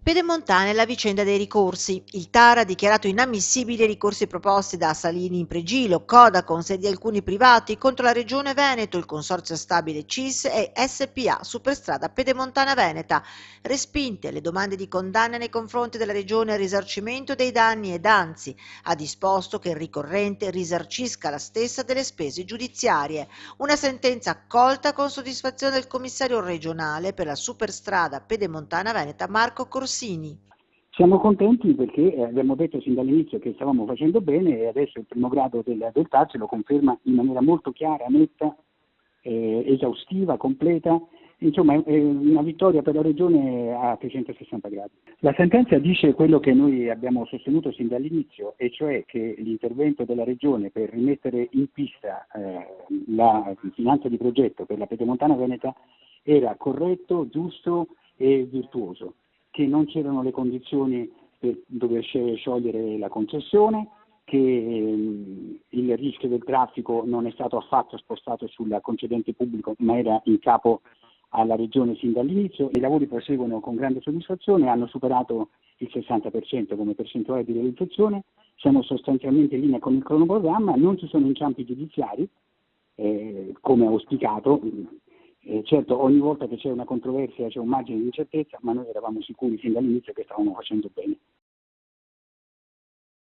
Pedemontana è la vicenda dei ricorsi. Il TAR ha dichiarato inammissibili i ricorsi proposti da Salini in Pregilo, Codacons e di alcuni privati contro la Regione Veneto, il Consorzio Stabile CIS e SPA Superstrada Pedemontana Veneta. Respinte le domande di condanna nei confronti della Regione al risarcimento dei danni ed anzi ha disposto che il ricorrente risarcisca la stessa delle spese giudiziarie. Una sentenza accolta con soddisfazione del commissario regionale per la Superstrada Pedemontana Veneta Marco Corsini. Siamo contenti perché abbiamo detto sin dall'inizio che stavamo facendo bene e adesso il primo grado del TAR ce lo conferma in maniera molto chiara, netta, esaustiva, completa. Insomma è una vittoria per la Regione a 360 gradi. La sentenza dice quello che noi abbiamo sostenuto sin dall'inizio, e cioè che l'intervento della Regione per rimettere in pista la finanza di progetto per la Pedemontana Veneta era corretto, giusto e virtuoso, che non c'erano le condizioni per dover sciogliere la concessione, che il rischio del traffico non è stato affatto spostato sul concedente pubblico ma era in capo alla Regione sin dall'inizio. I lavori proseguono con grande soddisfazione, hanno superato il 60% come percentuale di realizzazione, siamo sostanzialmente in linea con il cronoprogramma, non ci sono inciampi giudiziari come auspicato. Certo, ogni volta che c'è una controversia c'è un margine di incertezza, ma noi eravamo sicuri sin dall'inizio che stavamo facendo bene.